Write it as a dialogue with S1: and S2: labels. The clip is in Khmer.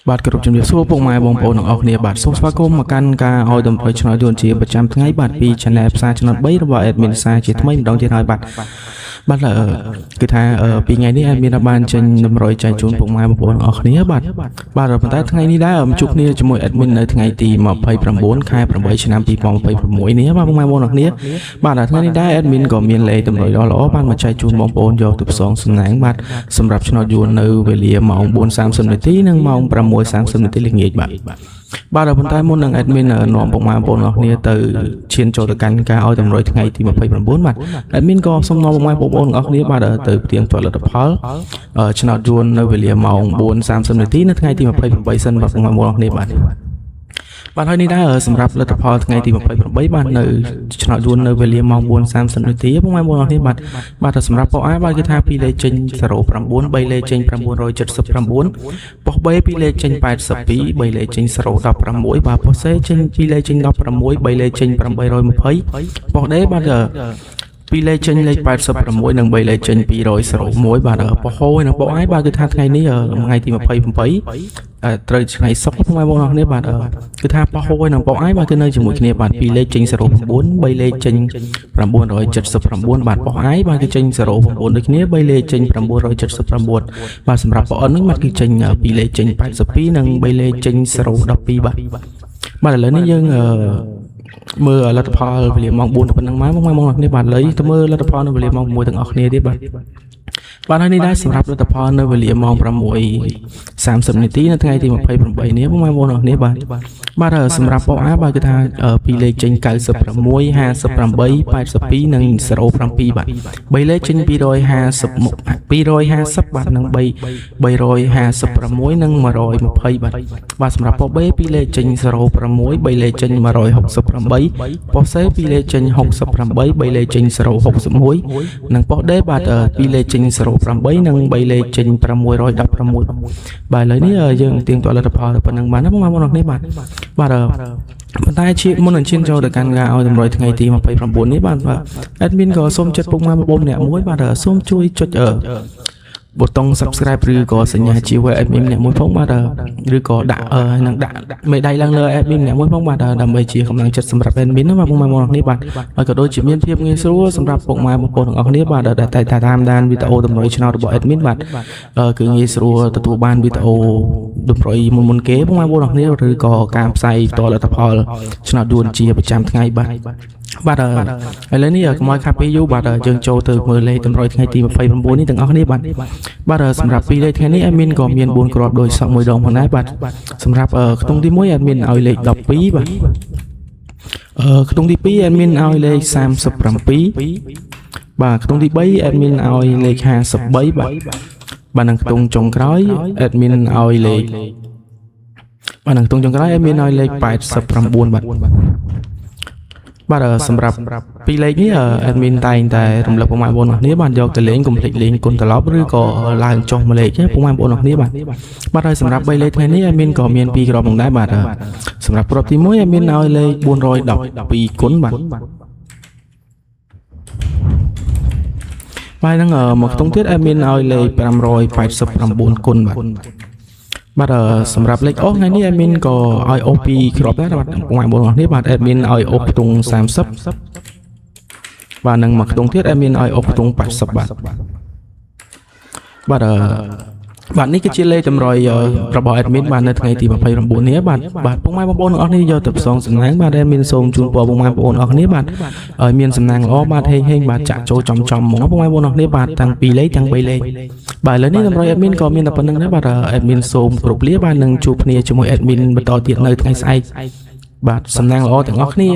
S1: បាទគ្រប់ជំរាបសួរពុកម៉ែបងប្អូនទាំងអស់គ្នាបាទសូមស្វាគមន៍មកកាន់ការឲ្យតម្រុយឆ្នោតយួនជាប្រចាំថ្ងៃបាទពី Channel ផ្សាយចំណុច3របស់ Admin សាជាថ្មីម្ដងទៀតហើយបាទគឺថាពីថ្ងៃនេះ Admin បានចេញតម្រុយចែកជូនពុកម៉ែបងប្អូនទាំងអស់គ្នាបាទប៉ុន្តែថ្ងៃនេះដែរជួបគ្នាជាមួយ Admin នៅថ្ងៃទី29ខែ8ឆ្នាំ2026នេះបាទពុកម៉ែបងប្អូនទាំងអស់គ្នាបាទថ្ងៃនេះដែរ Admin ក៏មានលេខតម្រុយល្អៗបានមកចែកជូនបងប្អូនយកទៅផ្សងសំណាងបាទសម្រាប់ឆ្នោតយួននៅវេលាម៉ោង 4:30 នាទីនិងម៉ោង 6:30 នាទីល្ងាចបាទប៉ុន្តែមុននឹង Admin នាំពុកម៉ែបងប្អូនទាំងអស់គ្នាទៅឈានចូលទៅកាន់ការឲ្យតម្រុយថ្ងៃទី29បាទ Admin ក៏សូមនាំពុកម៉ែបងប្អូនទាំងអស់គ្នាបាទទៅផ្ទៀងផ្ទាត់លទ្ធផលឆ្នោតយួននៅវេលាម៉ោង 4:30 នាទីនៅថ្ងៃទី28សិនបាទពុកម៉ែបងប្អូនទាំងអស់គ្នាបាទហើយនេះដែរសម្រាប់លទ្ធផលថ្ងៃទី28បាទនៅឆ្នោតយួននៅវេលាម៉ោង 4:30 នាទីពុកម៉ែបងប្អូនទាំងអស់គ្នាបាទសម្រាប់ប៉ុ A បាទគឺថា2លេខចេញ09 3លេខចេញ979ប៉ុ B 2លេខចេញ82 3លេខចេញ016បាទប៉ុ C ចេញ2លេខចេញ16 3លេខចេញ820ប៉ុ D បាទ2លេខចេញលេខ86និង3លេខចេញ201បាទប៉ុហូនិងប៉ុ I បាទគឺថាថ្ងៃនេះថ្ងៃទី28ត្រូវថ្ងៃសុក្រពុកម៉ែបងប្អូនគ្នាបាទគឺថាប៉ុហូនិងប៉ុ I បាទគឺនៅជាមួយគ្នាបាទ2លេខចេញ09 3លេខចេញ979បាទប៉ុ I បាទគឺចេញ09ដូចគ្នា3លេខចេញ979បាទសម្រាប់ប៉ុ N ហ្នឹងបាទគឺចេញ2លេខចេញ82និង3លេខចេញ012បាទឥឡូវនេះយើងមើលលទ្ធផលវេលាម៉ោង 4 ប៉ុណ្ណឹងមកបងប្អូនគ្នាបាទឥឡូវទៅមើលលទ្ធផលនៅវេលាម៉ោង 1 ទាំងអស់គ្នាទៀតបាទហើយនេះដែរសម្រាប់លទ្ធផលនៅវេលាម៉ោង 6:30 នាទីនៅថ្ងៃទី28នេះបងប្អូនគ្នាបាទសម្រាប់ប៉ុ A បាទគឺថា2លេខចេញ96 58 82និង07បាទ3លេខចេញ250បាទនិង356និង120បាទសម្រាប់ប៉ុ B 2លេខចេញ06 3លេខចេញ168ប៉ុ C 2លេខចេញ68 3លេខចេញ061និងប៉ុ D បាទ2លេខចេញ08និង3លេខចេញ616បាទឥឡូវនេះយើងទៀងទាត់លទ្ធផលប៉ុណ្ណឹងបានណាបងប្អូនគ្នាបាទប៉ុន្តែជាមុននឹងឈានចូលទៅកាន់ការឲ្យតម្រុយថ្ងៃទី29នេះបាទ Admin ក៏សូមចាត់ពុកម៉ែបងប្អូនម្នាក់មួយបាទសូមជួយចុចប៊ូតុង Subscribe ឬក៏សញ្ញាជា Admin ម្នាក់មួយផងបាទឬក៏ដាក់នឹងដាក់មេដៃឡើងលើ Admin ម្នាក់មួយផងបាទដើម្បីជាកម្លាំងចិត្តសម្រាប់ Admin ណាបងប្អូនគ្នាបាទហើយក៏ដូចជាមានភាពងាយស្រួលសម្រាប់ពុកម៉ែបងប្អូនទាំងអស់គ្នាបាទដែលតែតាមដានវីដេអូតម្រុយឆ្នោតរបស់ Admin បាទគឺងាយស្រួលទទួលបានវីដេអូតម្រុយមុនគេបងប្អូនគ្នាឬក៏ការផ្សាយផ្ទាល់លទ្ធផលឆ្នោតយួនជាប្រចាំថ្ងៃបាទឥឡូវនេះកុំឲ្យខាត់ពេលយូរបាទយើងចូលទៅមើលលេខតម្រុយថ្ងៃទី29នេះទាំងអស់គ្នាបាទសម្រាប់2លេខថ្ងៃនេះ Admin ក៏មាន4គ្រាប់ដោយសក់មួយដងផងដែរបាទសម្រាប់ខ្ទង់ទី1 Admin ឲ្យលេខ12បាទខ្ទង់ទី2 Admin ឲ្យលេខ37បាទខ្ទង់ទី3 Admin ឲ្យលេខ53បាទនិងខ្ទង់ចុងក្រោយ Admin ឲ្យលេខAdmin ឲ្យលេខ89បាទសម្រាប់2លេខនេះ Admin តែងតែរំលឹកពុកម៉ែបងប្អូនគ្នាបាទយកទៅលេងកុំភ្លេចលេងគុណត្រឡប់ឬក៏ឡើងចុះមួយលេខពុកម៉ែបងប្អូនគ្នាបាទហើយសម្រាប់3លេខថ្ងៃនេះ Admin ក៏មាន2គ្រាប់ផងដែរបាទសម្រាប់គ្រាប់ទី1 Admin ឲ្យលេខ412គុណបាទនឹងមកខ្ទង់ទៀត Admin ឲ្យលេខ589គុណបាទសម្រាប់លេខអូសថ្ងៃនេះ Admin ក៏ឲ្យអូស2គ្រាប់ដែរបាទពុកម៉ែបងប្អូនគ្នាបាទ Admin ឲ្យអូសខ្ទង់30បាទនិងមកខ្ទង់ទៀត Admin ឲ្យអូសខ្ទង់80បាទនេះគឺជាលេខតម្រុយរបស់ Admin បាទនៅថ្ងៃទី29នេះបាទពុកម៉ែបងប្អូនទាំងអស់គ្នាយកទៅផ្សងសំណាងបាទ Admin សូមជូនពរពុកម៉ែបងប្អូនទាំងអស់គ្នាបាទឲ្យមានសំណាងល្អបាទហេងបាទចាក់ចូលចំហ្មងពុកម៉ែបងប្អូនទាំងអស់គ្នាបាទទាំង2លេខទាំង3លេខបាទឥឡូវនេះតម្រុយ Admin ក៏មានតែប៉ុណ្្នឹងដែរបាទ Admin សូមគោរពលាបាទនឹងជួបគ្នាជាមួយ Admin បន្តទៀតនៅថ្ងៃស្អែកបាទសំណាងល្អទាំងអស់គ្នា